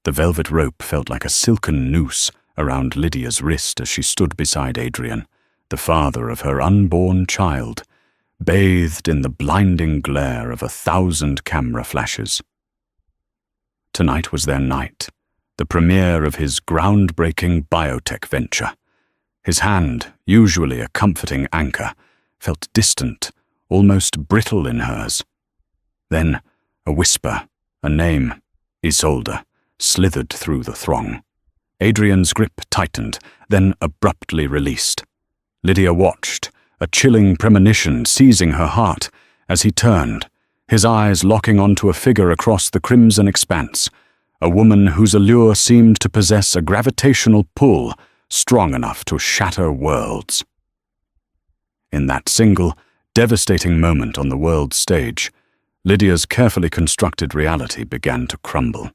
The velvet rope felt like a silken noose around Lydia's wrist as she stood beside Adrian, the father of her unborn child, bathed in the blinding glare of 1,000 camera flashes. Tonight was their night, the premiere of his groundbreaking biotech venture. His hand, usually a comforting anchor, felt distant, almost brittle in hers. Then a whisper, a name, Isolde, slithered through the throng. Adrian's grip tightened, then abruptly released. Lydia watched, a chilling premonition seizing her heart, as he turned, his eyes locking onto a figure across the crimson expanse, a woman whose allure seemed to possess a gravitational pull strong enough to shatter worlds. In that single, devastating moment on the world stage, Lydia's carefully constructed reality began to crumble.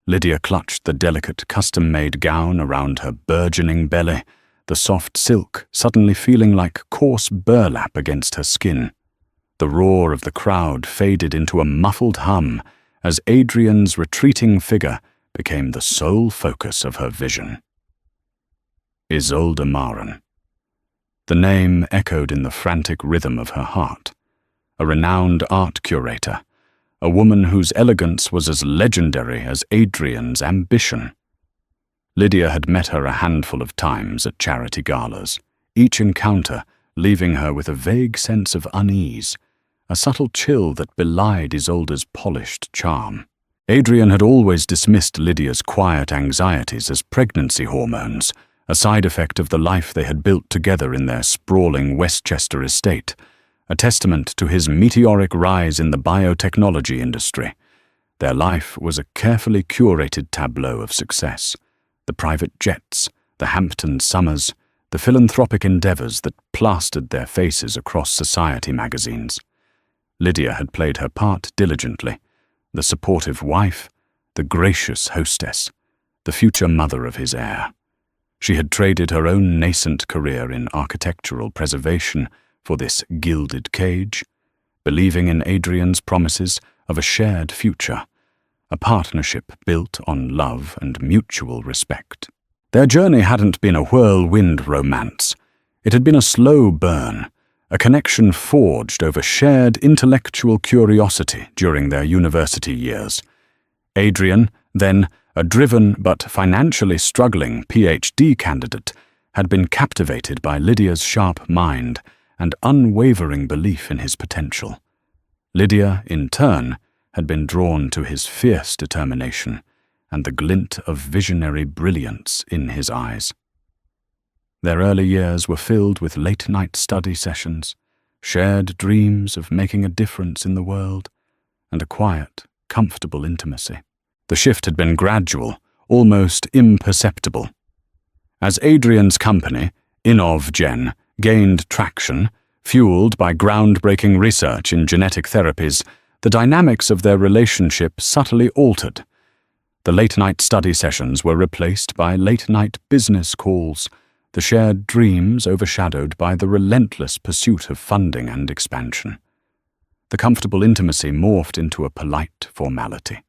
Lydia clutched the delicate custom-made gown around her burgeoning belly, the soft silk suddenly feeling like coarse burlap against her skin. The roar of the crowd faded into a muffled hum as Adrian's retreating figure became the sole focus of her vision. Isolde Maren. The name echoed in the frantic rhythm of her heart. A renowned art curator, a woman whose elegance was as legendary as Adrian's ambition. Lydia had met her a handful of times at charity galas, each encounter leaving her with a vague sense of unease, a subtle chill that belied Isolde's polished charm. Adrian had always dismissed Lydia's quiet anxieties as pregnancy hormones, a side effect of the life they had built together in their sprawling Westchester estate, a testament to his meteoric rise in the biotechnology industry. Their life was a carefully curated tableau of success. The private jets, the Hampton summers, the philanthropic endeavors that plastered their faces across society magazines. Lydia had played her part diligently, the supportive wife, the gracious hostess, the future mother of his heir. She had traded her own nascent career in architectural preservation for this gilded cage, believing in Adrian's promises of a shared future, a partnership built on love and mutual respect. Their journey hadn't been a whirlwind romance. It had been a slow burn, a connection forged over shared intellectual curiosity during their university years. Adrian, then a driven but financially struggling PhD candidate, had been captivated by Lydia's sharp mind and unwavering belief in his potential. Lydia, in turn, had been drawn to his fierce determination and the glint of visionary brilliance in his eyes. Their early years were filled with late-night study sessions, shared dreams of making a difference in the world, and a quiet, comfortable intimacy. The shift had been gradual, almost imperceptible. As Adrian's company, InnovGen, gained traction, fueled by groundbreaking research in genetic therapies, the dynamics of their relationship subtly altered. The late-night study sessions were replaced by late-night business calls, the shared dreams overshadowed by the relentless pursuit of funding and expansion. The comfortable intimacy morphed into a polite formality,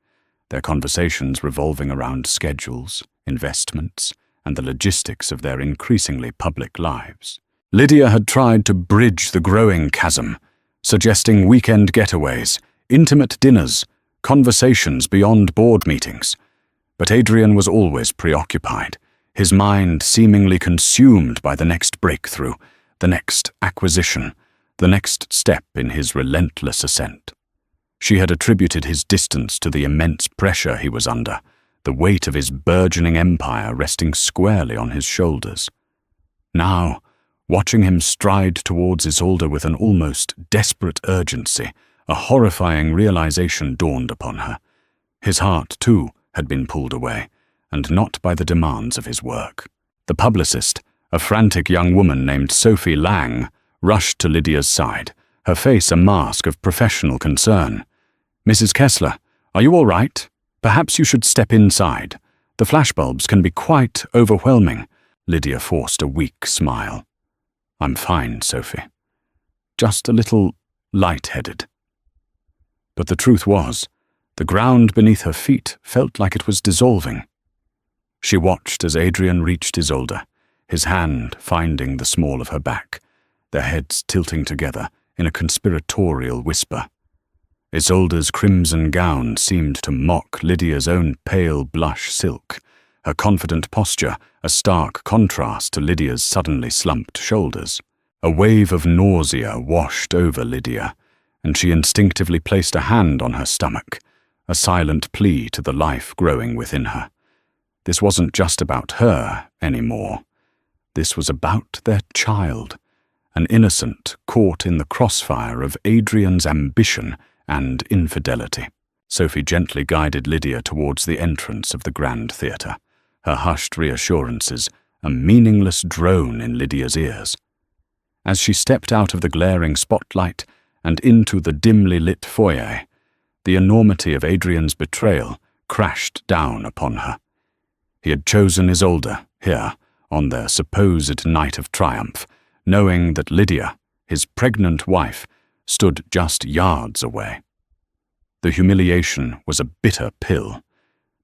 their conversations revolving around schedules, investments, and the logistics of their increasingly public lives. Lydia had tried to bridge the growing chasm, suggesting weekend getaways, intimate dinners, conversations beyond board meetings. But Adrian was always preoccupied, his mind seemingly consumed by the next breakthrough, the next acquisition, the next step in his relentless ascent. She had attributed his distance to the immense pressure he was under, the weight of his burgeoning empire resting squarely on his shoulders. Now, watching him stride towards Isolde with an almost desperate urgency, a horrifying realization dawned upon her. His heart, too, had been pulled away, and not by the demands of his work. The publicist, a frantic young woman named Sophie Lang, rushed to Lydia's side, her face a mask of professional concern. "Mrs. Kessler, are you all right? Perhaps you should step inside. The flashbulbs can be quite overwhelming." Lydia forced a weak smile. "I'm fine, Sophie. Just a little light-headed." But the truth was, The ground beneath her feet felt like it was dissolving. She watched as Adrian reached Isolde, his hand finding the small of her back, their heads tilting together in a conspiratorial whisper. Isolde's crimson gown seemed to mock Lydia's own pale blush silk, her confident posture a stark contrast to Lydia's suddenly slumped shoulders. A wave of nausea washed over Lydia, and she instinctively placed a hand on her stomach, a silent plea to the life growing within her. This wasn't just about her anymore. This was about their child, an innocent caught in the crossfire of Adrian's ambition and infidelity. Sophie gently guided Lydia towards the entrance of the Grand Theatre, her hushed reassurances a meaningless drone in Lydia's ears. As she stepped out of the glaring spotlight and into the dimly lit foyer, the enormity of Adrian's betrayal crashed down upon her. He had chosen Isolde here, on their supposed night of triumph, knowing that Lydia, his pregnant wife, stood just yards away. The humiliation was a bitter pill,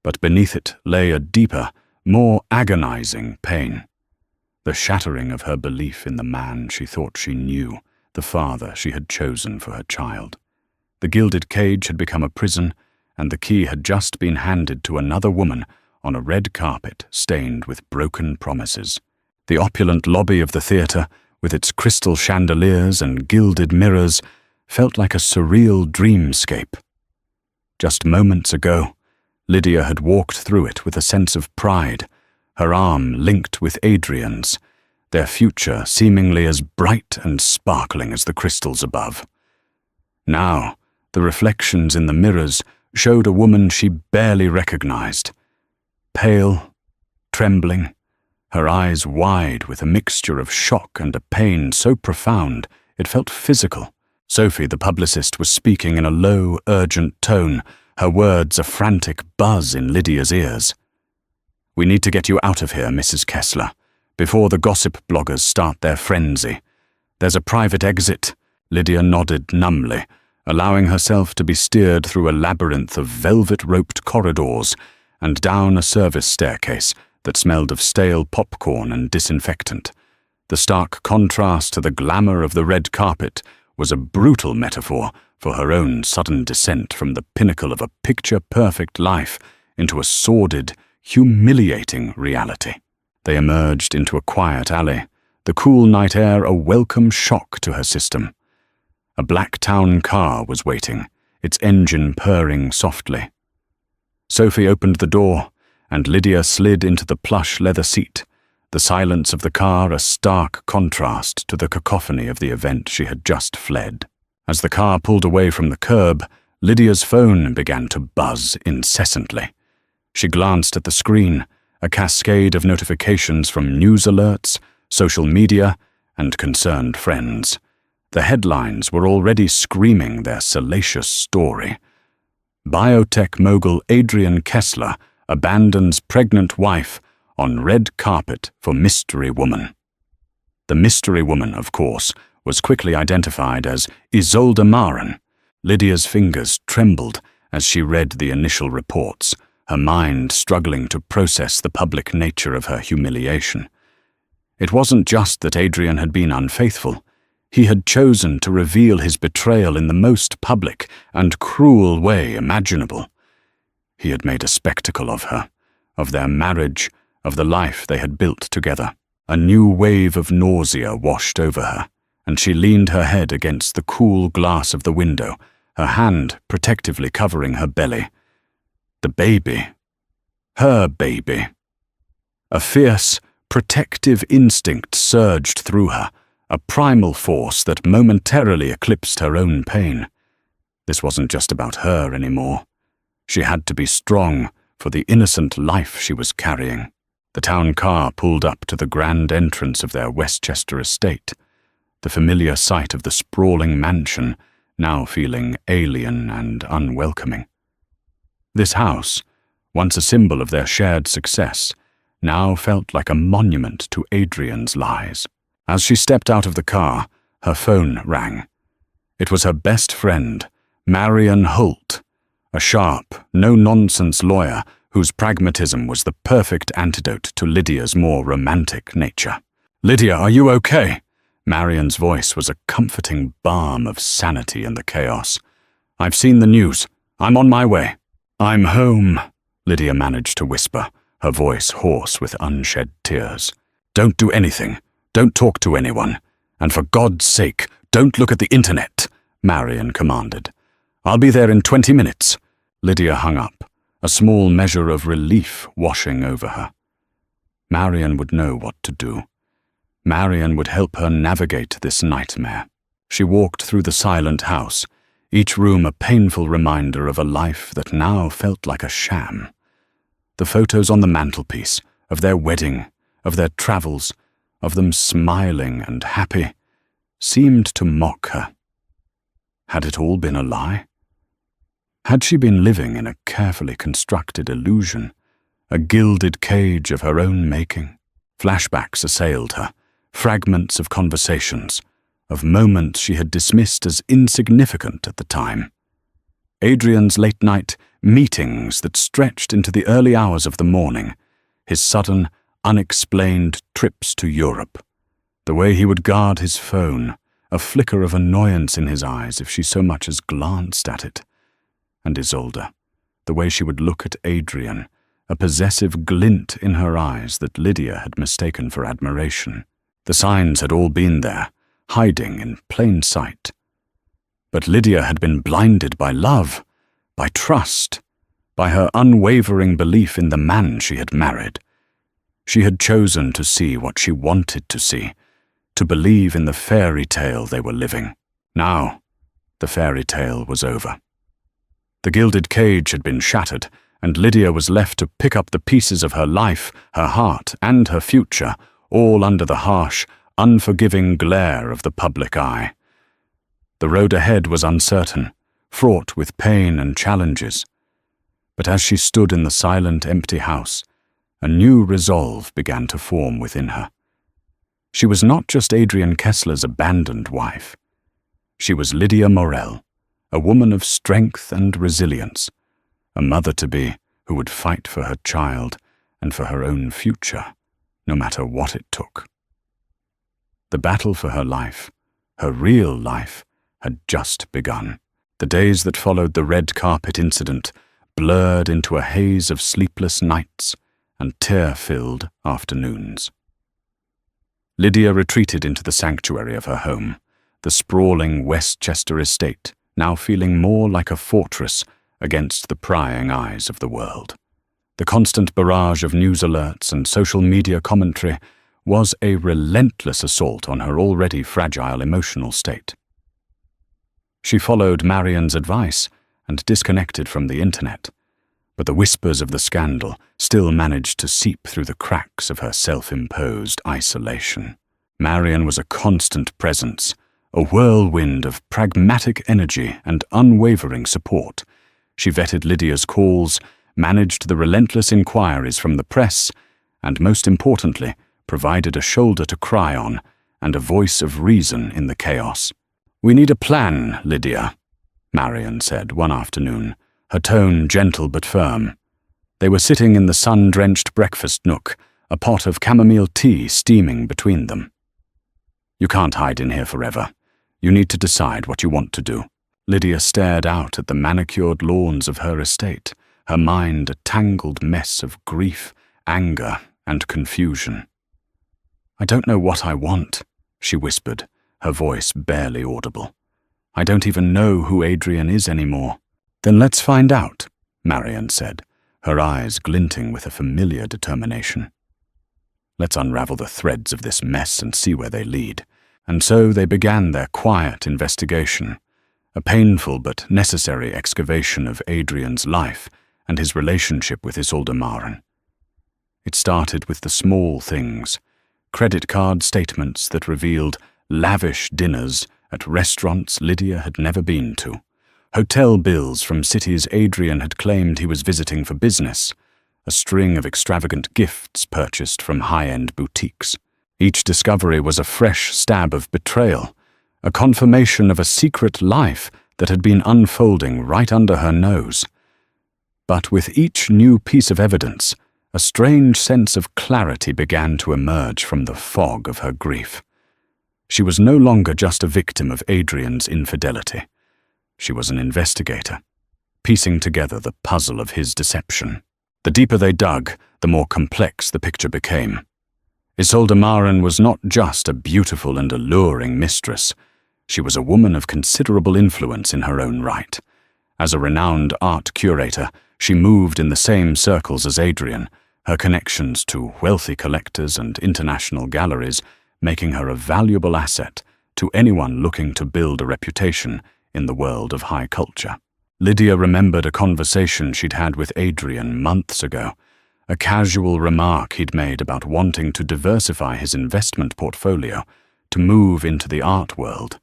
but beneath it lay a deeper, more agonizing pain. The shattering of her belief in the man she thought she knew, the father she had chosen for her child. The gilded cage had become a prison, and the key had just been handed to another woman on a red carpet stained with broken promises. The opulent lobby of the theatre, with its crystal chandeliers and gilded mirrors, felt like a surreal dreamscape. Just moments ago, Lydia had walked through it with a sense of pride, her arm linked with Adrian's, their future seemingly as bright and sparkling as the crystals above. Now, the reflections in the mirrors showed a woman she barely recognized. Pale, trembling, her eyes wide with a mixture of shock and a pain so profound it felt physical. Sophie, the publicist, was speaking in a low, urgent tone, her words a frantic buzz in Lydia's ears. "We need to get you out of here, Mrs. Kessler, before the gossip bloggers start their frenzy. There's a private exit." Lydia nodded numbly, allowing herself to be steered through a labyrinth of velvet-roped corridors and down a service staircase that smelled of stale popcorn and disinfectant. The stark contrast to the glamour of the red carpet was a brutal metaphor for her own sudden descent from the pinnacle of a picture-perfect life into a sordid, humiliating reality. They emerged into a quiet alley, the cool night air a welcome shock to her system. A black town car was waiting, its engine purring softly. Sophie opened the door, and Lydia slid into the plush leather seat, the silence of the car a stark contrast to the cacophony of the event she had just fled. As the car pulled away from the curb, Lydia's phone began to buzz incessantly. She glanced at the screen, a cascade of notifications from news alerts, social media, and concerned friends. The headlines were already screaming their salacious story. Biotech mogul Adrian Kessler abandons pregnant wife on red carpet for mystery woman. The mystery woman, of course, was quickly identified as Isolde Maren. Lydia's fingers trembled as she read the initial reports, her mind struggling to process the public nature of her humiliation. It wasn't just that Adrian had been unfaithful. He had chosen to reveal his betrayal in the most public and cruel way imaginable. He had made a spectacle of her, of their marriage, of the life they had built together. A new wave of nausea washed over her, and she leaned her head against the cool glass of the window, her hand protectively covering her belly. The baby. Her baby. A fierce, protective instinct surged through her, a primal force that momentarily eclipsed her own pain. This wasn't just about her anymore. She had to be strong for the innocent life she was carrying. The town car pulled up to the grand entrance of their Westchester estate, the familiar sight of the sprawling mansion now feeling alien and unwelcoming. This house, once a symbol of their shared success, now felt like a monument to Adrian's lies. As she stepped out of the car, her phone rang. It was her best friend, Marian Holt, a sharp, no-nonsense lawyer whose pragmatism was the perfect antidote to Lydia's more romantic nature. "Lydia, are you okay?" Marian's voice was a comforting balm of sanity in the chaos. "I've seen the news. I'm on my way." "I'm home," Lydia managed to whisper, her voice hoarse with unshed tears. "Don't do anything. Don't talk to anyone. And for God's sake, don't look at the internet," Marian commanded. "I'll be there in 20 minutes. Lydia hung up, a small measure of relief washing over her. Marian would know what to do. Marian would help her navigate this nightmare. She walked through the silent house, each room a painful reminder of a life that now felt like a sham. The photos on the mantelpiece, of their wedding, of their travels, of them smiling and happy, seemed to mock her. Had it all been a lie? Had she been living in a carefully constructed illusion, a gilded cage of her own making? Flashbacks assailed her, fragments of conversations, of moments she had dismissed as insignificant at the time. Adrian's late-night meetings that stretched into the early hours of the morning, his sudden, unexplained trips to Europe, the way he would guard his phone, a flicker of annoyance in his eyes if she so much as glanced at it. And Isolde, the way she would look at Adrian, a possessive glint in her eyes that Lydia had mistaken for admiration. The signs had all been there, hiding in plain sight. But Lydia had been blinded by love, by trust, by her unwavering belief in the man she had married. She had chosen to see what she wanted to see, to believe in the fairy tale they were living. Now, the fairy tale was over. The gilded cage had been shattered, and Lydia was left to pick up the pieces of her life, her heart, and her future, all under the harsh, unforgiving glare of the public eye. The road ahead was uncertain, fraught with pain and challenges. But as she stood in the silent, empty house, a new resolve began to form within her. She was not just Adrian Kessler's abandoned wife. She was Lydia Morel, a woman of strength and resilience, a mother-to-be who would fight for her child and for her own future, no matter what it took. The battle for her life, her real life, had just begun. The days that followed the red carpet incident blurred into a haze of sleepless nights and tear-filled afternoons. Lydia retreated into the sanctuary of her home, the sprawling Westchester estate, now feeling more like a fortress against the prying eyes of the world. The constant barrage of news alerts and social media commentary was a relentless assault on her already fragile emotional state. She followed Marian's advice and disconnected from the internet, but the whispers of the scandal still managed to seep through the cracks of her self-imposed isolation. Marian was a constant presence, a whirlwind of pragmatic energy and unwavering support. She vetted Lydia's calls, managed the relentless inquiries from the press, and most importantly, provided a shoulder to cry on and a voice of reason in the chaos. "We need a plan, Lydia," Marian said one afternoon, her tone gentle but firm. They were sitting in the sun-drenched breakfast nook, a pot of chamomile tea steaming between them. "You can't hide in here forever. You need to decide what you want to do." Lydia stared out at the manicured lawns of her estate, her mind a tangled mess of grief, anger, and confusion. "I don't know what I want," she whispered, her voice barely audible. "I don't even know who Adrian is anymore." "Then let's find out," Marian said, her eyes glinting with a familiar determination. "Let's unravel the threads of this mess and see where they lead." And so they began their quiet investigation, a painful but necessary excavation of Adrian's life and his relationship with Isolde Maren. It started with the small things, credit card statements that revealed lavish dinners at restaurants Lydia had never been to, hotel bills from cities Adrian had claimed he was visiting for business, a string of extravagant gifts purchased from high-end boutiques. Each discovery was a fresh stab of betrayal, a confirmation of a secret life that had been unfolding right under her nose. But with each new piece of evidence, a strange sense of clarity began to emerge from the fog of her grief. She was no longer just a victim of Adrian's infidelity. She was an investigator, piecing together the puzzle of his deception. The deeper they dug, the more complex the picture became. Isolde Maren was not just a beautiful and alluring mistress. She was a woman of considerable influence in her own right. As a renowned art curator, she moved in the same circles as Adrian, her connections to wealthy collectors and international galleries making her a valuable asset to anyone looking to build a reputation in the world of high culture. Lydia remembered a conversation she'd had with Adrian months ago, a casual remark he'd made about wanting to diversify his investment portfolio, to move into the art world.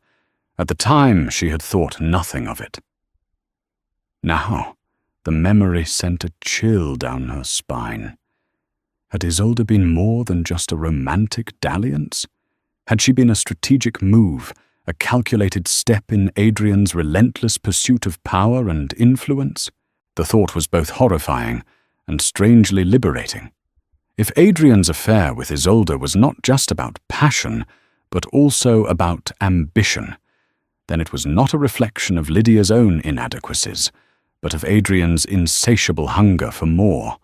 At the time, she had thought nothing of it. Now, the memory sent a chill down her spine. Had Isolde been more than just a romantic dalliance? Had she been a strategic move, a calculated step in Adrian's relentless pursuit of power and influence? The thought was both horrifying and strangely liberating. If Adrian's affair with Isolde was not just about passion, but also about ambition, then it was not a reflection of Lydia's own inadequacies, but of Adrian's insatiable hunger for more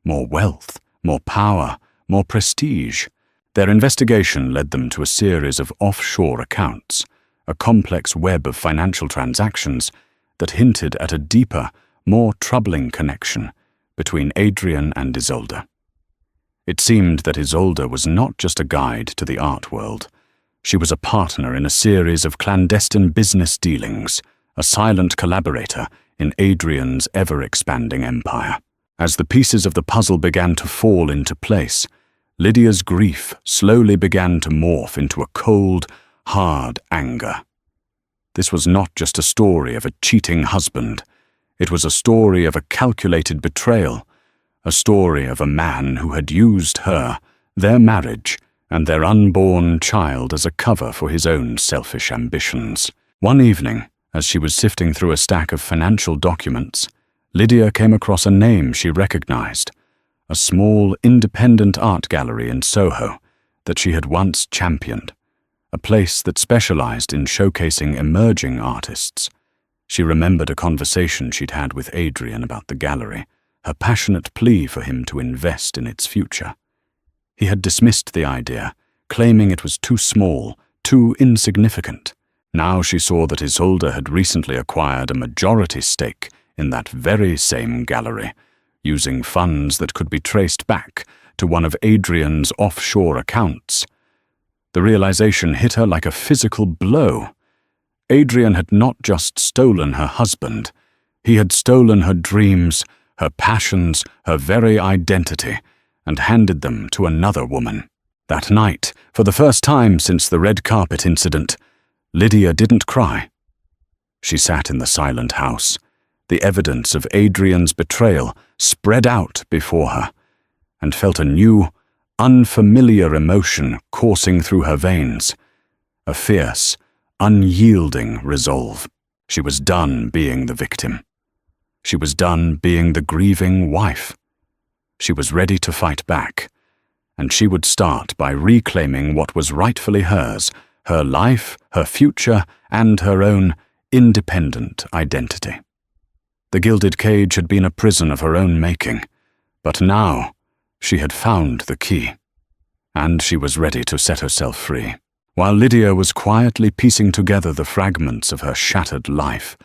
wealth, more power, more prestige. Their investigation led them to a series of offshore accounts, a complex web of financial transactions that hinted at a deeper, more troubling connection between Adrian and Isolde. It seemed that Isolde was not just a guide to the art world. She was a partner in a series of clandestine business dealings, a silent collaborator in Adrian's ever-expanding empire. As the pieces of the puzzle began to fall into place, Lydia's grief slowly began to morph into a cold, hard anger. This was not just a story of a cheating husband. It was a story of a calculated betrayal, a story of a man who had used her, their marriage, and their unborn child as a cover for his own selfish ambitions. One evening, as she was sifting through a stack of financial documents, Lydia came across a name she recognized, a small independent art gallery in Soho that she had once championed, a place that specialized in showcasing emerging artists. She remembered a conversation she'd had with Adrian about the gallery, her passionate plea for him to invest in its future. He had dismissed the idea, claiming it was too small, too insignificant. Now she saw that Isolde had recently acquired a majority stake in that very same gallery, using funds that could be traced back to one of Adrian's offshore accounts. The realization hit her like a physical blow. Adrian had not just stolen her husband, he had stolen her dreams, her passions, her very identity, and handed them to another woman. That night, for the first time since the red carpet incident, Lydia didn't cry. She sat in the silent house, the evidence of Adrian's betrayal spread out before her, and felt a new, unfamiliar emotion coursing through her veins, a fierce, unyielding resolve. She was done being the victim. She was done being the grieving wife. She was ready to fight back, and she would start by reclaiming what was rightfully hers, her life, her future, and her own independent identity. The gilded cage had been a prison of her own making, but now she had found the key, and she was ready to set herself free. While Lydia was quietly piecing together the fragments of her shattered life,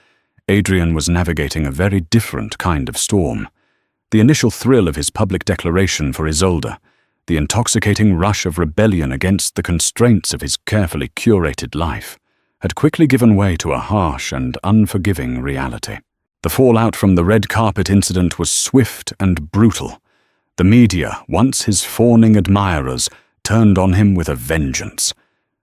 Adrian was navigating a very different kind of storm. The initial thrill of his public declaration for Isolde, the intoxicating rush of rebellion against the constraints of his carefully curated life, had quickly given way to a harsh and unforgiving reality. The fallout from the red carpet incident was swift and brutal. The media, once his fawning admirers, turned on him with a vengeance.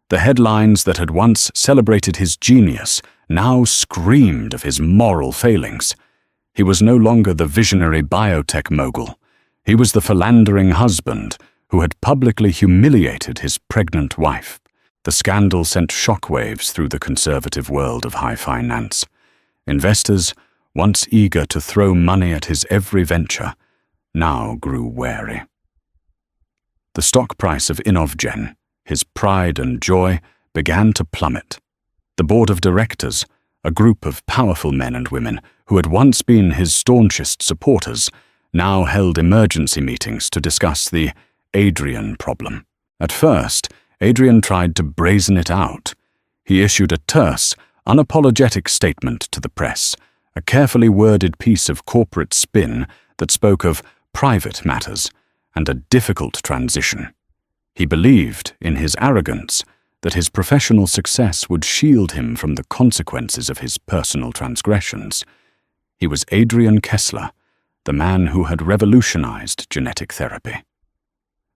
The headlines that had once celebrated his genius now screamed of his moral failings. He was no longer the visionary biotech mogul. He was the philandering husband who had publicly humiliated his pregnant wife. The scandal sent shockwaves through the conservative world of high finance. Investors, once eager to throw money at his every venture, now grew wary. The stock price of Inovgen, his pride and joy, began to plummet. The board of directors, a group of powerful men and women who had once been his staunchest supporters, now held emergency meetings to discuss the Adrian problem. At first, Adrian tried to brazen it out. He issued a terse, unapologetic statement to the press, a carefully worded piece of corporate spin that spoke of private matters and a difficult transition. He believed, in his arrogance, that his professional success would shield him from the consequences of his personal transgressions. He was Adrian Kessler, the man who had revolutionized genetic therapy.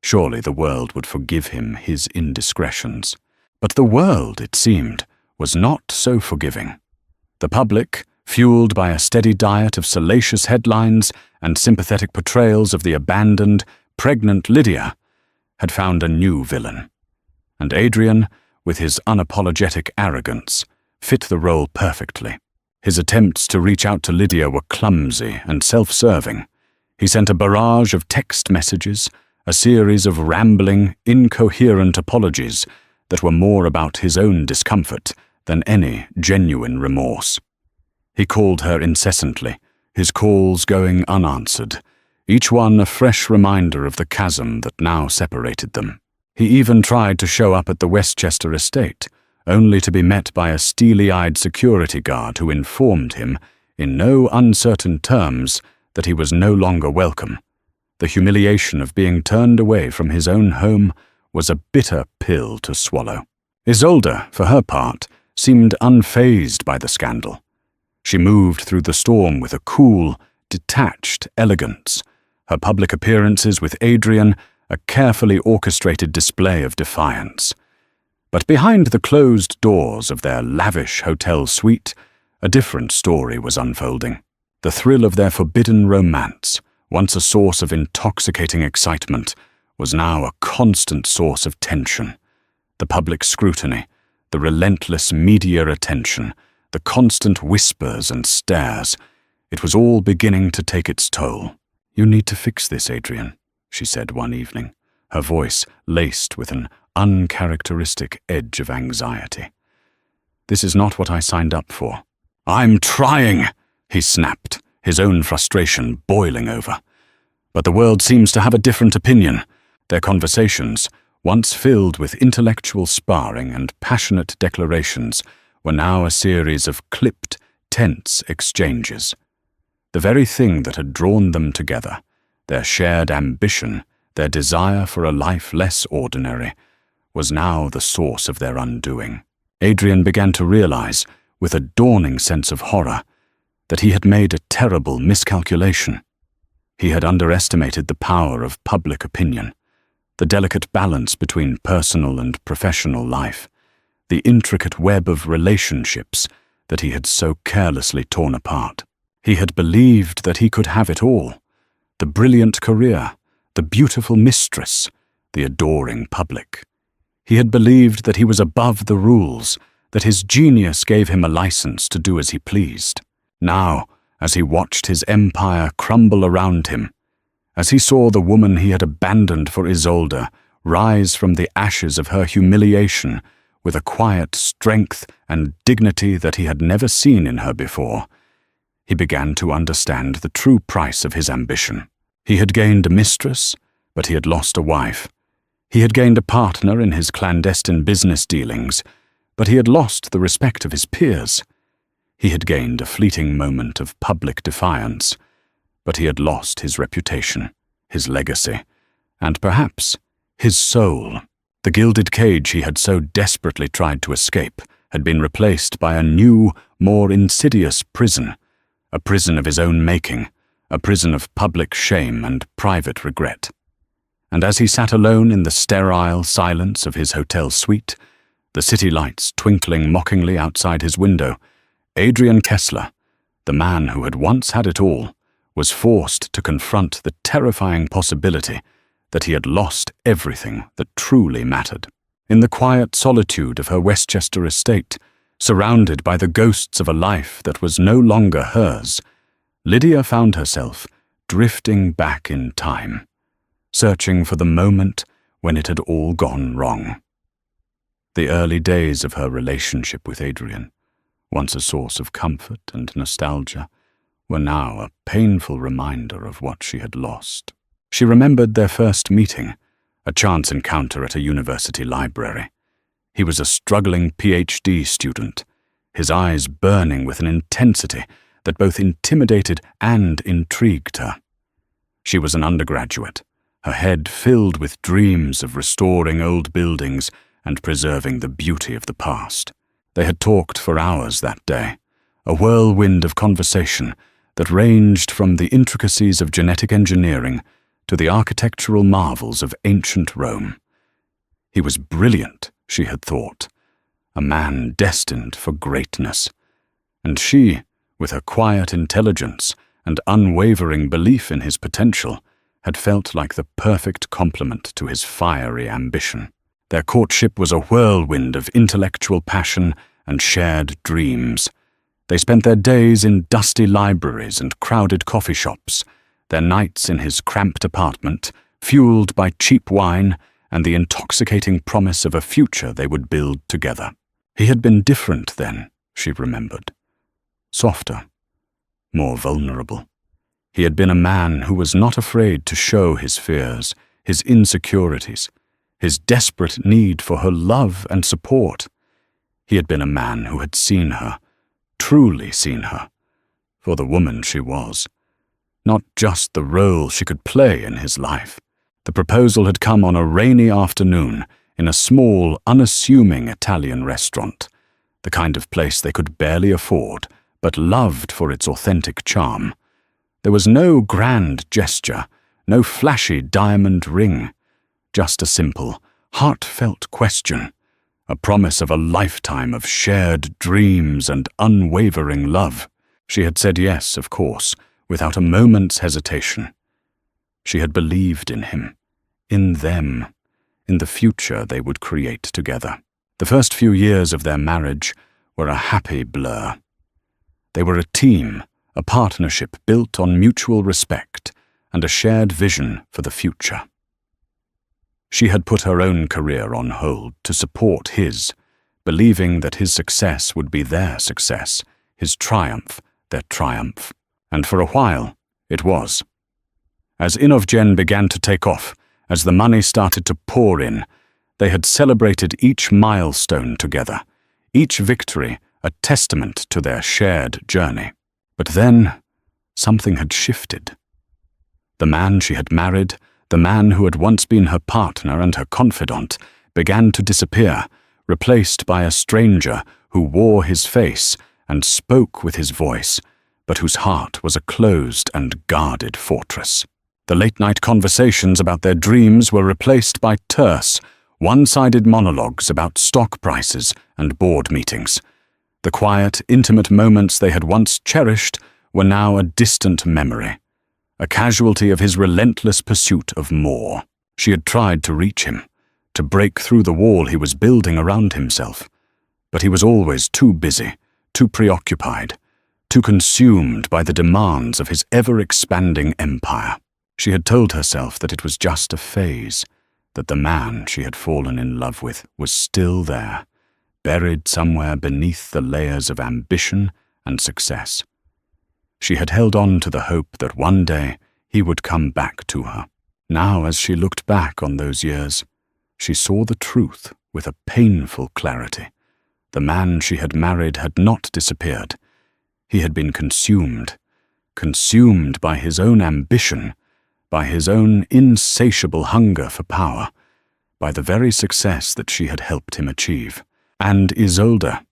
Surely the world would forgive him his indiscretions. But the world, it seemed, was not so forgiving. The public, fueled by a steady diet of salacious headlines and sympathetic portrayals of the abandoned, pregnant Lydia, had found a new villain. And Adrian, with his unapologetic arrogance, fit the role perfectly. His attempts to reach out to Lydia were clumsy and self-serving. He sent a barrage of text messages, a series of rambling, incoherent apologies that were more about his own discomfort than any genuine remorse. He called her incessantly, his calls going unanswered, each one a fresh reminder of the chasm that now separated them. He even tried to show up at the Westchester estate, only to be met by a steely-eyed security guard who informed him, in no uncertain terms, that he was no longer welcome. The humiliation of being turned away from his own home was a bitter pill to swallow. Isolde, for her part, seemed unfazed by the scandal. She moved through the storm with a cool, detached elegance, her public appearances with Adrian a carefully orchestrated display of defiance. But behind the closed doors of their lavish hotel suite, a different story was unfolding. The thrill of their forbidden romance, once a source of intoxicating excitement, was now a constant source of tension. The public scrutiny, the relentless media attention, the constant whispers and stares, it was all beginning to take its toll. "You need to fix this, Adrian," she said one evening, her voice laced with an uncharacteristic edge of anxiety. "This is not what I signed up for." "I'm trying," he snapped, his own frustration boiling over. But the world seems to have a different opinion. Their conversations, once filled with intellectual sparring and passionate declarations, were now a series of clipped, tense exchanges. The very thing that had drawn them together, their shared ambition, their desire for a life less ordinary, was now the source of their undoing. Adrian began to realize, with a dawning sense of horror, that he had made a terrible miscalculation. He had underestimated the power of public opinion, the delicate balance between personal and professional life, the intricate web of relationships that he had so carelessly torn apart. He had believed that he could have it all: the brilliant career, the beautiful mistress, the adoring public. He had believed that he was above the rules, that his genius gave him a license to do as he pleased. Now, as he watched his empire crumble around him, as he saw the woman he had abandoned for Isolde rise from the ashes of her humiliation with a quiet strength and dignity that he had never seen in her before, he began to understand the true price of his ambition. He had gained a mistress, but he had lost a wife. He had gained a partner in his clandestine business dealings, but he had lost the respect of his peers. He had gained a fleeting moment of public defiance, but he had lost his reputation, his legacy, and perhaps his soul. The gilded cage he had so desperately tried to escape had been replaced by a new, more insidious prison, a prison of his own making, a prison of public shame and private regret. And as he sat alone in the sterile silence of his hotel suite, the city lights twinkling mockingly outside his window, Adrian Kessler, the man who had once had it all, was forced to confront the terrifying possibility that he had lost everything that truly mattered. In the quiet solitude of her Westchester estate, surrounded by the ghosts of a life that was no longer hers, Lydia found herself drifting back in time, searching for the moment when it had all gone wrong. The early days of her relationship with Adrian, once a source of comfort and nostalgia, were now a painful reminder of what she had lost. She remembered their first meeting, a chance encounter at a university library. He was a struggling PhD student, his eyes burning with an intensity that both intimidated and intrigued her. She was an undergraduate, her head filled with dreams of restoring old buildings and preserving the beauty of the past. They had talked for hours that day, a whirlwind of conversation that ranged from the intricacies of genetic engineering to the architectural marvels of ancient Rome. He was brilliant, she had thought, a man destined for greatness. And she, with her quiet intelligence and unwavering belief in his potential, had felt like the perfect complement to his fiery ambition. Their courtship was a whirlwind of intellectual passion and shared dreams. They spent their days in dusty libraries and crowded coffee shops, their nights in his cramped apartment, fueled by cheap wine and the intoxicating promise of a future they would build together. He had been different then, she remembered. Softer, more vulnerable. He had been a man who was not afraid to show his fears, his insecurities, his desperate need for her love and support. He had been a man who had seen her, truly seen her, for the woman she was, not just the role she could play in his life. The proposal had come on a rainy afternoon in a small, unassuming Italian restaurant, the kind of place they could barely afford, but loved for its authentic charm. There was no grand gesture, no flashy diamond ring, just a simple, heartfelt question, a promise of a lifetime of shared dreams and unwavering love. She had said yes, of course, without a moment's hesitation. She had believed in him, in them, in the future they would create together. The first few years of their marriage were a happy blur. They were a team, a partnership built on mutual respect and a shared vision for the future. She had put her own career on hold to support his, believing that his success would be their success, his triumph, their triumph. And for a while, it was. As Inovgen began to take off, as the money started to pour in, they had celebrated each milestone together, each victory a testament to their shared journey. But then, something had shifted. The man she had married, the man who had once been her partner and her confidant, began to disappear, replaced by a stranger who wore his face and spoke with his voice, but whose heart was a closed and guarded fortress. The late-night conversations about their dreams were replaced by terse, one-sided monologues about stock prices and board meetings. The quiet, intimate moments they had once cherished were now a distant memory, a casualty of his relentless pursuit of more. She had tried to reach him, to break through the wall he was building around himself, but he was always too busy, too preoccupied, too consumed by the demands of his ever-expanding empire. She had told herself that it was just a phase, that the man she had fallen in love with was still there, buried somewhere beneath the layers of ambition and success. She had held on to the hope that one day he would come back to her. Now, as she looked back on those years, she saw the truth with a painful clarity. The man she had married had not disappeared. He had been consumed by his own ambition, by his own insatiable hunger for power, by the very success that she had helped him achieve. And Isolde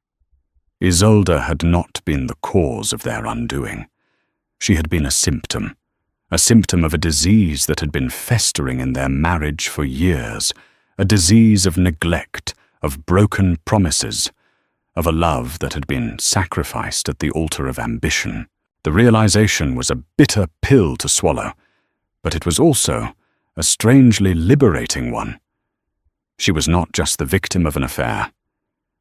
had not been the cause of their undoing. She had been a symptom of a disease that had been festering in their marriage for years, a disease of neglect, of broken promises, of a love that had been sacrificed at the altar of ambition. The realization was a bitter pill to swallow, but it was also a strangely liberating one. She was not just the victim of an affair.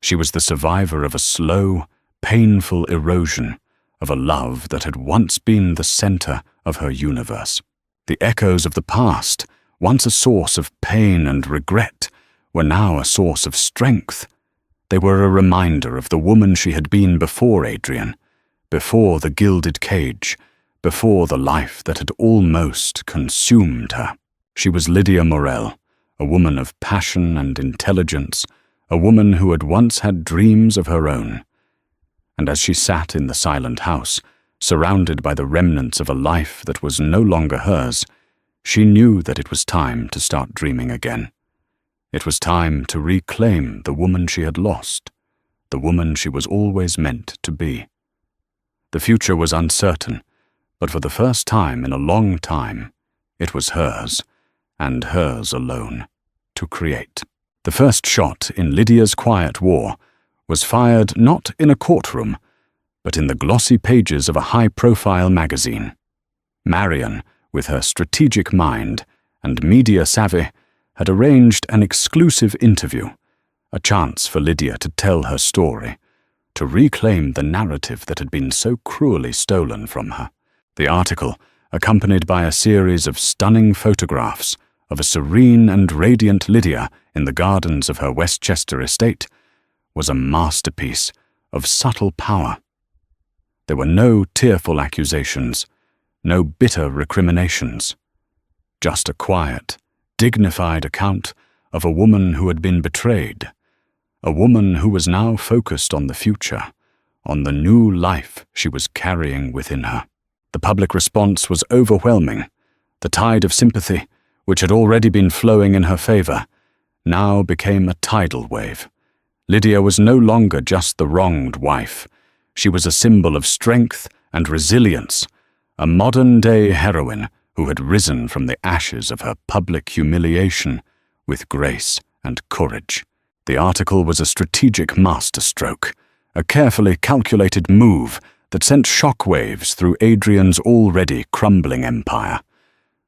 She was the survivor of a slow, painful erosion of a love that had once been the center of her universe. The echoes of the past, once a source of pain and regret, were now a source of strength. They were a reminder of the woman she had been before Adrian, before the gilded cage, before the life that had almost consumed her. She was Lydia Morel, a woman of passion and intelligence, a woman who had once had dreams of her own. And as she sat in the silent house, surrounded by the remnants of a life that was no longer hers, she knew that it was time to start dreaming again. It was time to reclaim the woman she had lost, the woman she was always meant to be. The future was uncertain, but for the first time in a long time, it was hers, and hers alone, to create. The first shot in Lydia's quiet war was fired not in a courtroom, but in the glossy pages of a high-profile magazine. Marion, with her strategic mind and media savvy, had arranged an exclusive interview, a chance for Lydia to tell her story, to reclaim the narrative that had been so cruelly stolen from her. The article, accompanied by a series of stunning photographs of a serene and radiant Lydia in the gardens of her Westchester estate, was a masterpiece of subtle power. There were no tearful accusations, no bitter recriminations, just a quiet, dignified account of a woman who had been betrayed, a woman who was now focused on the future, on the new life she was carrying within her. The public response was overwhelming. The tide of sympathy, which had already been flowing in her favor, now became a tidal wave. Lydia was no longer just the wronged wife. She was a symbol of strength and resilience, a modern-day heroine who had risen from the ashes of her public humiliation with grace and courage. The article was a strategic masterstroke, a carefully calculated move that sent shockwaves through Adrian's already crumbling empire.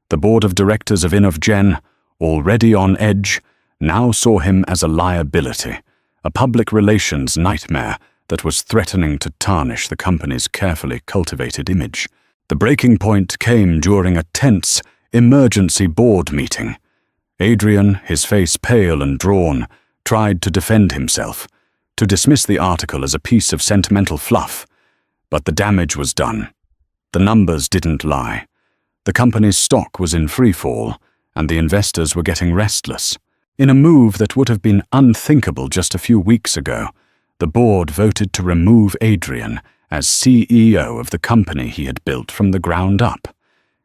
The board of directors of InnovGen, already on edge, now saw him as a liability, a public relations nightmare that was threatening to tarnish the company's carefully cultivated image. The breaking point came during a tense, emergency board meeting. Adrian, his face pale and drawn, tried to defend himself, to dismiss the article as a piece of sentimental fluff. But the damage was done. The numbers didn't lie. The company's stock was in freefall, and the investors were getting restless. In a move that would have been unthinkable just a few weeks ago, the board voted to remove Adrian as CEO of the company he had built from the ground up.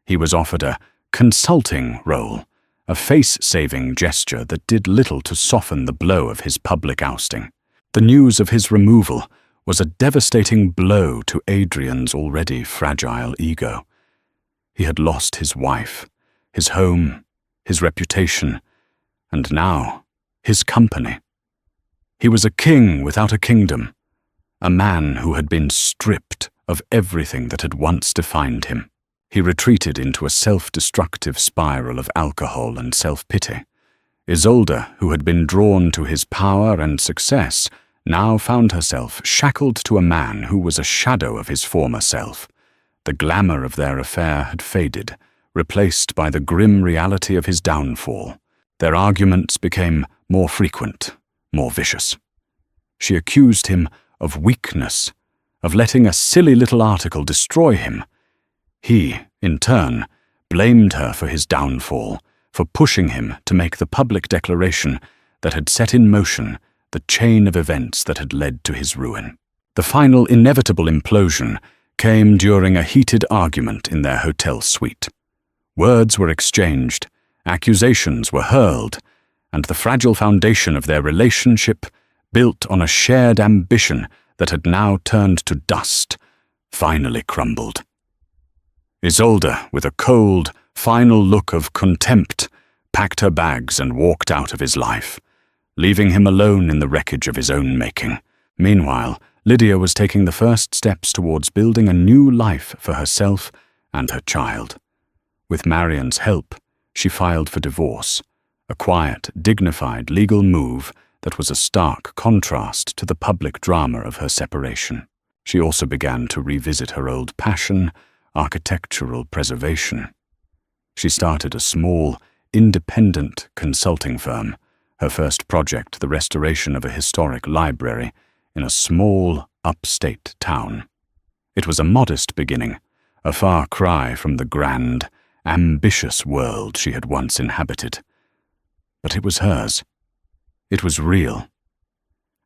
He was offered a consulting role, a face-saving gesture that did little to soften the blow of his public ousting. The news of his removal was a devastating blow to Adrian's already fragile ego. He had lost his wife, his home, his reputation, and now his company. He was a king without a kingdom, a man who had been stripped of everything that had once defined him. He retreated into a self-destructive spiral of alcohol and self-pity. Isolde, who had been drawn to his power and success, now found herself shackled to a man who was a shadow of his former self. The glamour of their affair had faded, replaced by the grim reality of his downfall. Their arguments became more frequent, more vicious. She accused him of weakness, of letting a silly little article destroy him. He, in turn, blamed her for his downfall, for pushing him to make the public declaration that had set in motion the chain of events that had led to his ruin. The final inevitable implosion came during a heated argument in their hotel suite. Words were exchanged, accusations were hurled, and the fragile foundation of their relationship, built on a shared ambition that had now turned to dust, finally crumbled. Isolde, with a cold, final look of contempt, packed her bags and walked out of his life, leaving him alone in the wreckage of his own making. Meanwhile, Lydia was taking the first steps towards building a new life for herself and her child. With Marion's help, she filed for divorce, a quiet, dignified legal move that was a stark contrast to the public drama of her separation. She also began to revisit her old passion, architectural preservation. She started a small, independent consulting firm, her first project the restoration of a historic library in a small, upstate town. It was a modest beginning, a far cry from the grand, ambitious world she had once inhabited. But it was hers. It was real.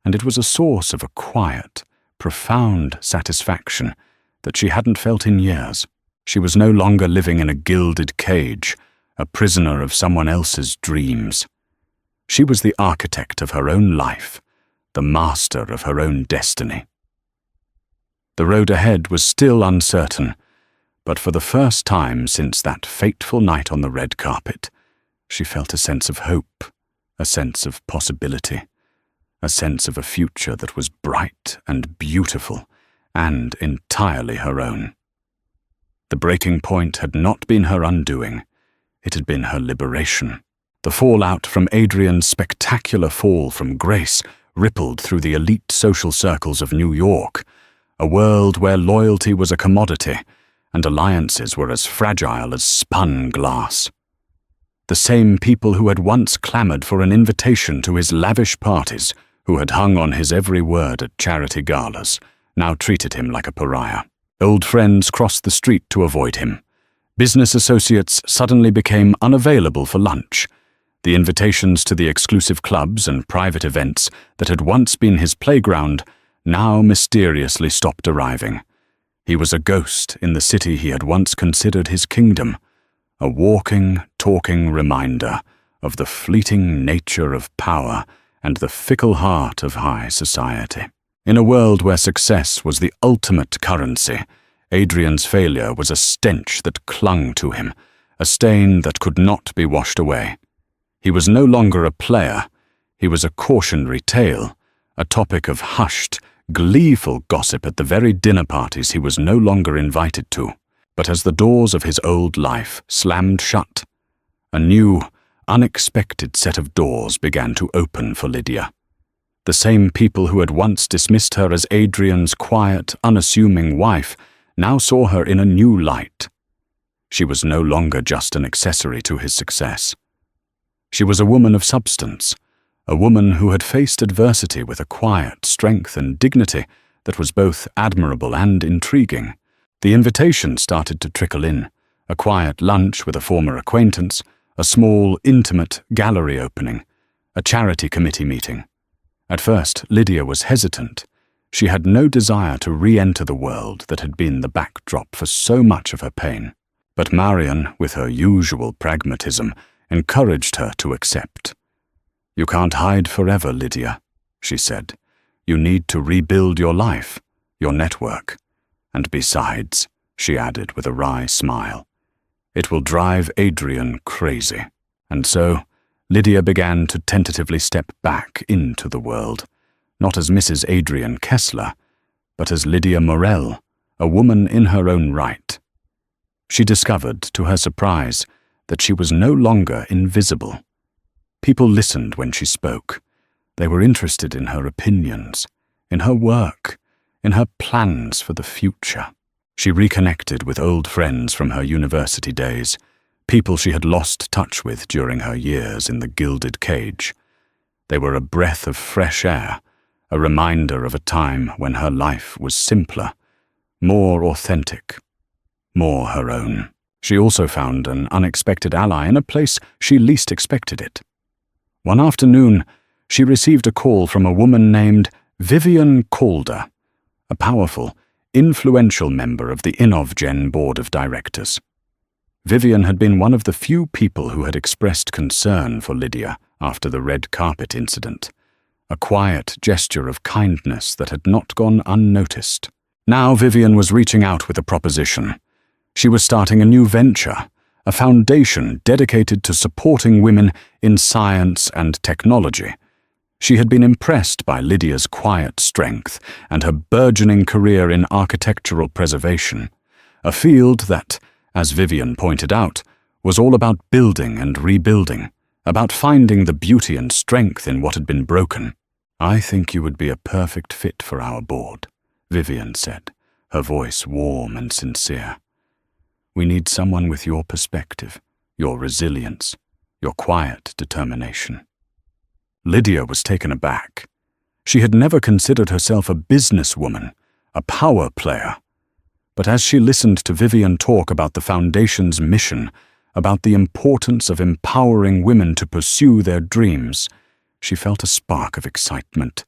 And it was a source of a quiet, profound satisfaction that she hadn't felt in years. She was no longer living in a gilded cage, a prisoner of someone else's dreams. She was the architect of her own life, the master of her own destiny. The road ahead was still uncertain, but for the first time since that fateful night on the red carpet, she felt a sense of hope, a sense of possibility, a sense of a future that was bright and beautiful and entirely her own. The breaking point had not been her undoing, it had been her liberation. The fallout from Adrian's spectacular fall from grace rippled through the elite social circles of New York, a world where loyalty was a commodity and alliances were as fragile as spun glass. The same people who had once clamored for an invitation to his lavish parties, who had hung on his every word at charity galas, now treated him like a pariah. Old friends crossed the street to avoid him. Business associates suddenly became unavailable for lunch. The invitations to the exclusive clubs and private events that had once been his playground now mysteriously stopped arriving. He was a ghost in the city he had once considered his kingdom, a walking, talking reminder of the fleeting nature of power and the fickle heart of high society. In a world where success was the ultimate currency, Adrian's failure was a stench that clung to him, a stain that could not be washed away. He was no longer a player, he was a cautionary tale, a topic of hushed, gleeful gossip at the very dinner parties he was no longer invited to. But as the doors of his old life slammed shut, a new, unexpected set of doors began to open for Lydia. The same people who had once dismissed her as Adrian's quiet, unassuming wife now saw her in a new light. She was no longer just an accessory to his success. She was a woman of substance, a woman who had faced adversity with a quiet strength and dignity that was both admirable and intriguing. The invitations started to trickle in, a quiet lunch with a former acquaintance, a small, intimate gallery opening, a charity committee meeting. At first, Lydia was hesitant. She had no desire to re-enter the world that had been the backdrop for so much of her pain. But Marian, with her usual pragmatism, encouraged her to accept. "You can't hide forever, Lydia," she said. "You need to rebuild your life, your network. And besides," she added with a wry smile, "it will drive Adrian crazy." And so, Lydia began to tentatively step back into the world, not as Mrs. Adrian Kessler, but as Lydia Morell, a woman in her own right. She discovered, to her surprise, that she was no longer invisible. People listened when she spoke. They were interested in her opinions, in her work, in her plans for the future. She reconnected with old friends from her university days, people she had lost touch with during her years in the gilded cage. They were a breath of fresh air, a reminder of a time when her life was simpler, more authentic, more her own. She also found an unexpected ally in a place she least expected it. One afternoon, she received a call from a woman named Vivian Calder, a powerful, influential member of the InnovGen board of directors. Vivian had been one of the few people who had expressed concern for Lydia after the red carpet incident, a quiet gesture of kindness that had not gone unnoticed. Now Vivian was reaching out with a proposition. She was starting a new venture, a foundation dedicated to supporting women in science and technology. She had been impressed by Lydia's quiet strength and her burgeoning career in architectural preservation, a field that, as Vivian pointed out, was all about building and rebuilding, about finding the beauty and strength in what had been broken. "I think you would be a perfect fit for our board," Vivian said, her voice warm and sincere. "We need someone with your perspective, your resilience, your quiet determination." Lydia was taken aback. She had never considered herself a businesswoman, a power player. But as she listened to Vivian talk about the Foundation's mission, about the importance of empowering women to pursue their dreams, she felt a spark of excitement,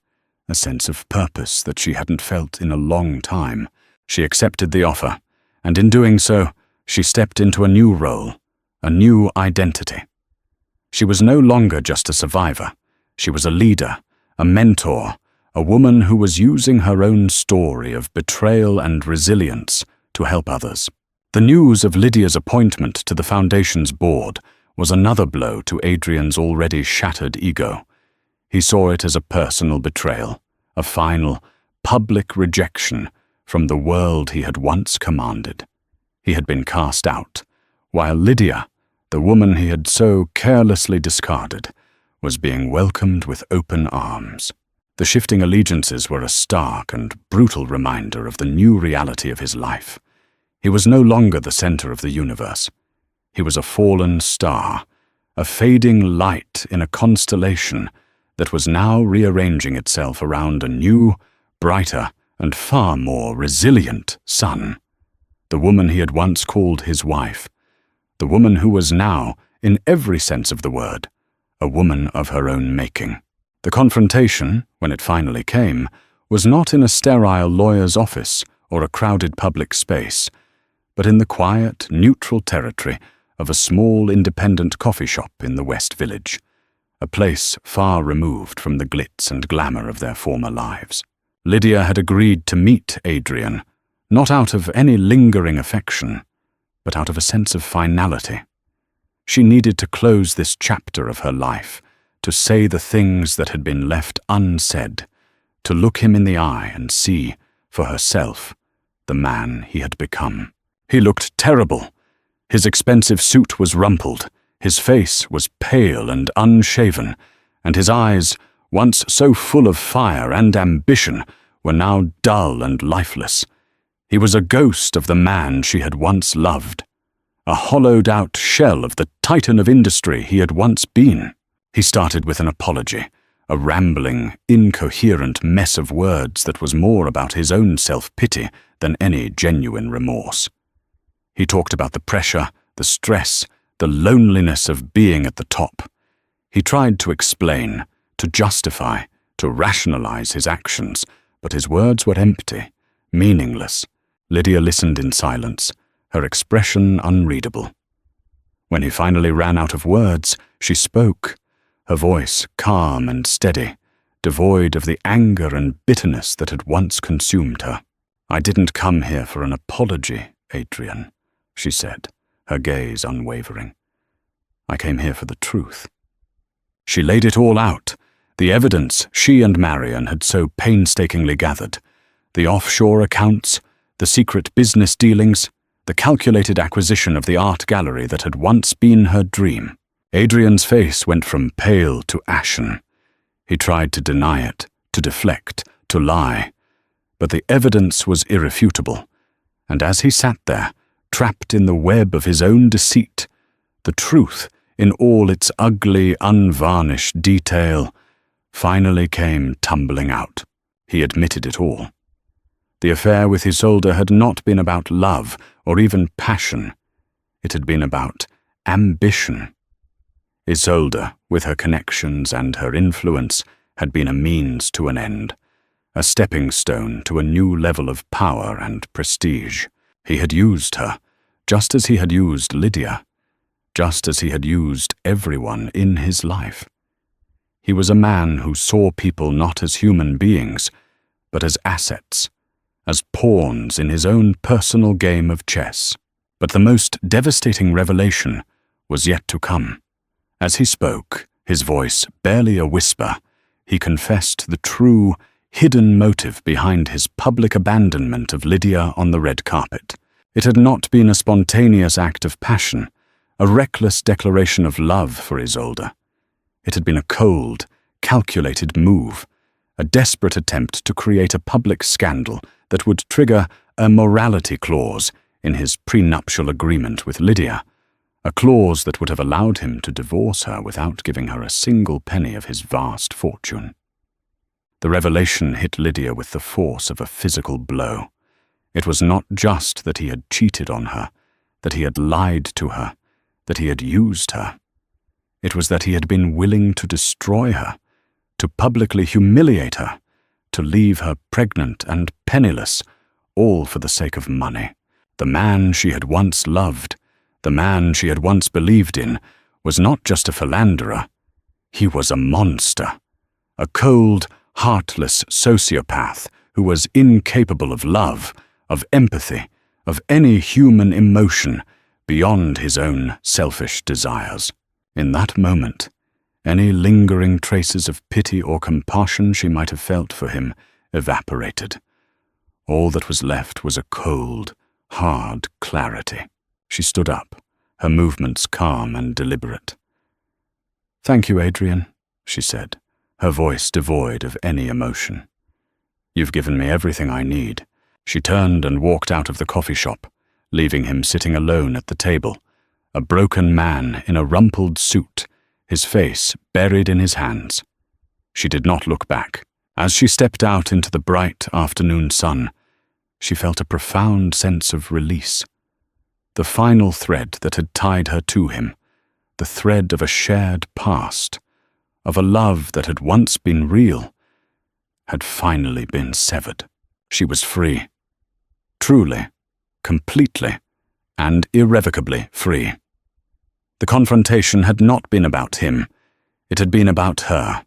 a sense of purpose that she hadn't felt in a long time. She accepted the offer, and in doing so, she stepped into a new role, a new identity. She was no longer just a survivor. She was a leader, a mentor, a woman who was using her own story of betrayal and resilience to help others. The news of Lydia's appointment to the Foundation's board was another blow to Adrian's already shattered ego. He saw it as a personal betrayal, a final, public rejection from the world he had once commanded. He had been cast out, while Lydia, the woman he had so carelessly discarded, was being welcomed with open arms. The shifting allegiances were a stark and brutal reminder of the new reality of his life. He was no longer the center of the universe. He was a fallen star, a fading light in a constellation that was now rearranging itself around a new, brighter, and far more resilient sun. The woman he had once called his wife. The woman who was now, in every sense of the word, a woman of her own making. The confrontation, when it finally came, was not in a sterile lawyer's office or a crowded public space, but in the quiet, neutral territory of a small independent coffee shop in the West Village, a place far removed from the glitz and glamour of their former lives. Lydia had agreed to meet Adrian, not out of any lingering affection, but out of a sense of finality. She needed to close this chapter of her life, to say the things that had been left unsaid, to look him in the eye and see, for herself, the man he had become. He looked terrible. His expensive suit was rumpled, his face was pale and unshaven, and his eyes, once so full of fire and ambition, were now dull and lifeless. He was a ghost of the man she had once loved, a hollowed-out shell of the titan of industry he had once been. He started with an apology, a rambling, incoherent mess of words that was more about his own self-pity than any genuine remorse. He talked about the pressure, the stress, the loneliness of being at the top. He tried to explain, to justify, to rationalize his actions, but his words were empty, meaningless. Lydia listened in silence, her expression unreadable. When he finally ran out of words, she spoke, her voice calm and steady, devoid of the anger and bitterness that had once consumed her. "I didn't come here for an apology, Adrian," she said, her gaze unwavering. "I came here for the truth." She laid it all out, the evidence she and Marion had so painstakingly gathered, the offshore accounts, the secret business dealings, the calculated acquisition of the art gallery that had once been her dream. Adrian's face went from pale to ashen. He tried to deny it, to deflect, to lie, but the evidence was irrefutable, and as he sat there, trapped in the web of his own deceit, the truth, in all its ugly, unvarnished detail, finally came tumbling out. He admitted it all. The affair with Isolde had not been about love or even passion. It had been about ambition. Isolde, with her connections and her influence, had been a means to an end, a stepping stone to a new level of power and prestige. He had used her, just as he had used Lydia, just as he had used everyone in his life. He was a man who saw people not as human beings, but as assets, as pawns in his own personal game of chess. But the most devastating revelation was yet to come. As he spoke, his voice barely a whisper, he confessed the true, hidden motive behind his public abandonment of Lydia on the red carpet. It had not been a spontaneous act of passion, a reckless declaration of love for Isolde. It had been a cold, calculated move, a desperate attempt to create a public scandal that would trigger a morality clause in his prenuptial agreement with Lydia, a clause that would have allowed him to divorce her without giving her a single penny of his vast fortune. The revelation hit Lydia with the force of a physical blow. It was not just that he had cheated on her, that he had lied to her, that he had used her. It was that he had been willing to destroy her, to publicly humiliate her, to leave her pregnant and penniless, all for the sake of money. The man she had once loved, the man she had once believed in, was not just a philanderer. He was a monster, a cold, heartless sociopath who was incapable of love, of empathy, of any human emotion beyond his own selfish desires. In that moment, any lingering traces of pity or compassion she might have felt for him evaporated. All that was left was a cold, hard clarity. She stood up, her movements calm and deliberate. "Thank you, Adrian," she said, her voice devoid of any emotion. "You've given me everything I need." She turned and walked out of the coffee shop, leaving him sitting alone at the table, a broken man in a rumpled suit, his face buried in his hands. She did not look back. As she stepped out into the bright afternoon sun, she felt a profound sense of release. The final thread that had tied her to him, the thread of a shared past, of a love that had once been real, had finally been severed. She was free. Truly, completely, and irrevocably free. The confrontation had not been about him. It had been about her.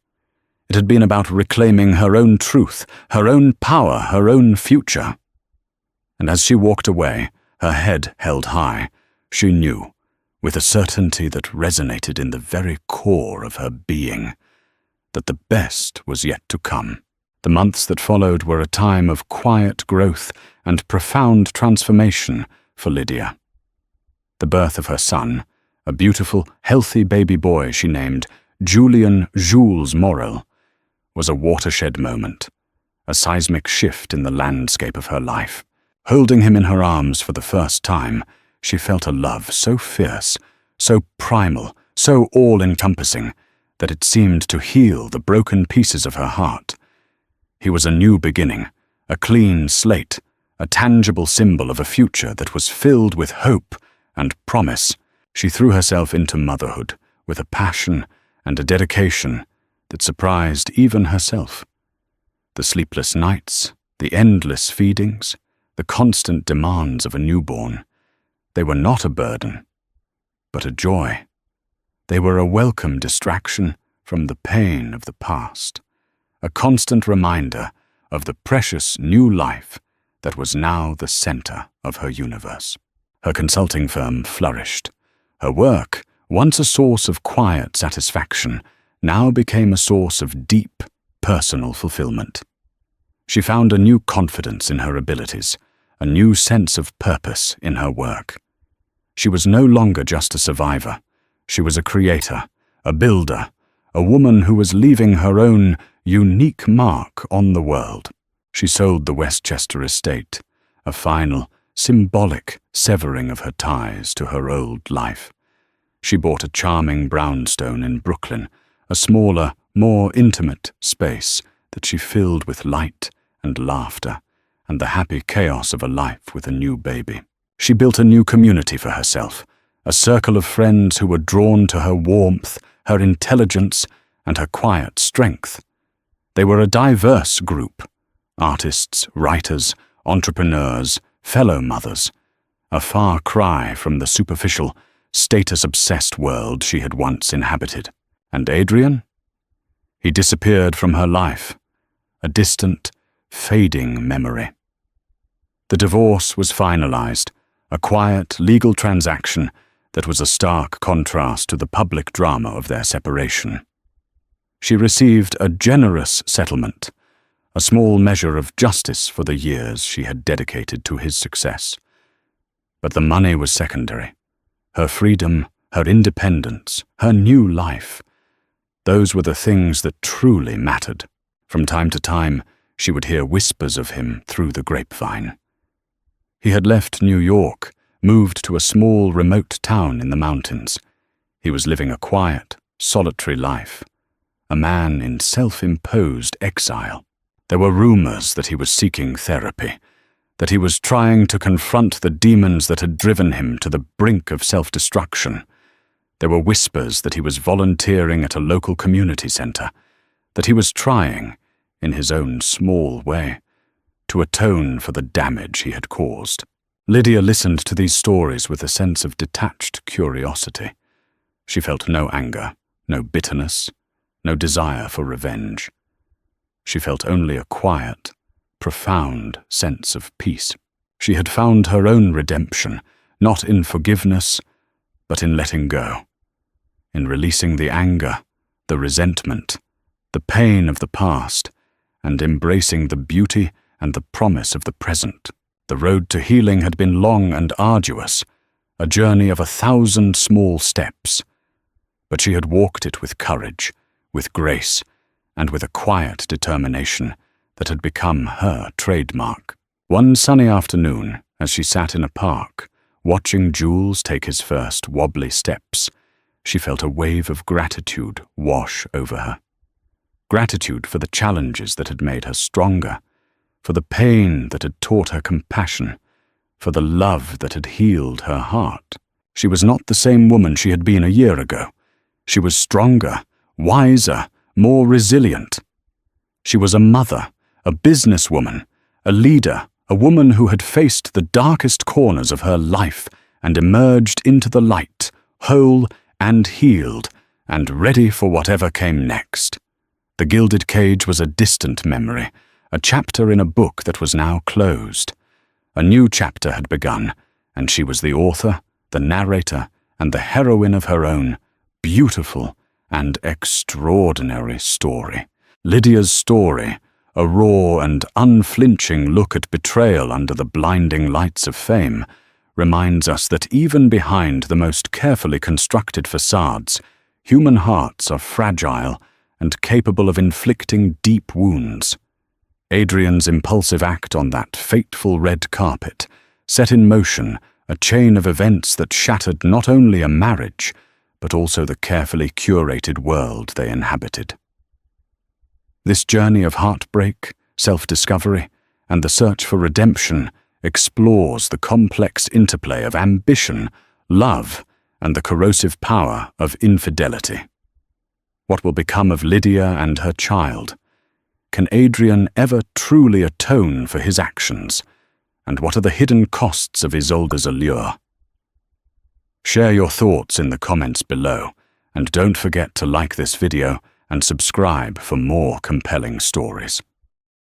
It had been about reclaiming her own truth, her own power, her own future. And as she walked away, her head held high, she knew, with a certainty that resonated in the very core of her being, that the best was yet to come. The months that followed were a time of quiet growth and profound transformation for Lydia. The birth of her son, a beautiful, healthy baby boy she named Julian Jules Morel, was a watershed moment, a seismic shift in the landscape of her life. Holding him in her arms for the first time, she felt a love so fierce, so primal, so all-encompassing, that it seemed to heal the broken pieces of her heart. He was a new beginning, a clean slate, a tangible symbol of a future that was filled with hope and promise. She threw herself into motherhood with a passion and a dedication that surprised even herself. The sleepless nights, the endless feedings, the constant demands of a newborn, they were not a burden, but a joy. They were a welcome distraction from the pain of the past, a constant reminder of the precious new life that was now the center of her universe. Her consulting firm flourished. Her work, once a source of quiet satisfaction, now became a source of deep, personal fulfillment. She found a new confidence in her abilities, a new sense of purpose in her work. She was no longer just a survivor. She was a creator, a builder, a woman who was leaving her own unique mark on the world. She sold the Westchester estate, a final, symbolic severing of her ties to her old life. She bought a charming brownstone in Brooklyn, a smaller, more intimate space that she filled with light and laughter and the happy chaos of a life with a new baby. She built a new community for herself, a circle of friends who were drawn to her warmth, her intelligence, and her quiet strength. They were a diverse group: artists, writers, entrepreneurs, fellow mothers, a far cry from the superficial, status-obsessed world she had once inhabited. And Adrian? He disappeared from her life, a distant, fading memory. The divorce was finalized, a quiet, legal transaction that was a stark contrast to the public drama of their separation. She received a generous settlement, a small measure of justice for the years she had dedicated to his success. But the money was secondary. Her freedom, her independence, her new life, Those were the things that truly mattered. From time to time, she would hear whispers of him through the grapevine. He had left New York, moved to a small, remote town in the mountains. He was living a quiet, solitary life, a man in self-imposed exile. There were rumors that he was seeking therapy, that he was trying to confront the demons that had driven him to the brink of self-destruction. There were whispers that he was volunteering at a local community center, that he was trying, in his own small way, to atone for the damage he had caused. Lydia listened to these stories with a sense of detached curiosity. She felt no anger, no bitterness, no desire for revenge. She felt only a quiet, profound sense of peace. She had found her own redemption, not in forgiveness, but in letting go, in releasing the anger, the resentment, the pain of the past, and embracing the beauty and the promise of the present. The road to healing had been long and arduous, a journey of 1,000 small steps, but she had walked it with courage, with grace, and with a quiet determination that had become her trademark. One sunny afternoon, as she sat in a park, watching Jules take his first wobbly steps, she felt a wave of gratitude wash over her. Gratitude for the challenges that had made her stronger, for the pain that had taught her compassion, for the love that had healed her heart. She was not the same woman she had been a year ago. She was stronger, wiser, more resilient. She was a mother, a businesswoman, a leader, a woman who had faced the darkest corners of her life and emerged into the light, whole and healed, and ready for whatever came next. The gilded cage was a distant memory, a chapter in a book that was now closed. A new chapter had begun, and she was the author, the narrator, and the heroine of her own beautiful and extraordinary story. Lydia's story, a raw and unflinching look at betrayal under the blinding lights of fame, reminds us that even behind the most carefully constructed facades, human hearts are fragile and capable of inflicting deep wounds. Adrian's impulsive act on that fateful red carpet set in motion a chain of events that shattered not only a marriage, but also the carefully curated world they inhabited. This journey of heartbreak, self-discovery, and the search for redemption explores the complex interplay of ambition, love, and the corrosive power of infidelity. What will become of Lydia and her child? Can Adrian ever truly atone for his actions? And what are the hidden costs of Isolde's allure? Share your thoughts in the comments below, and don't forget to like this video and subscribe for more compelling stories.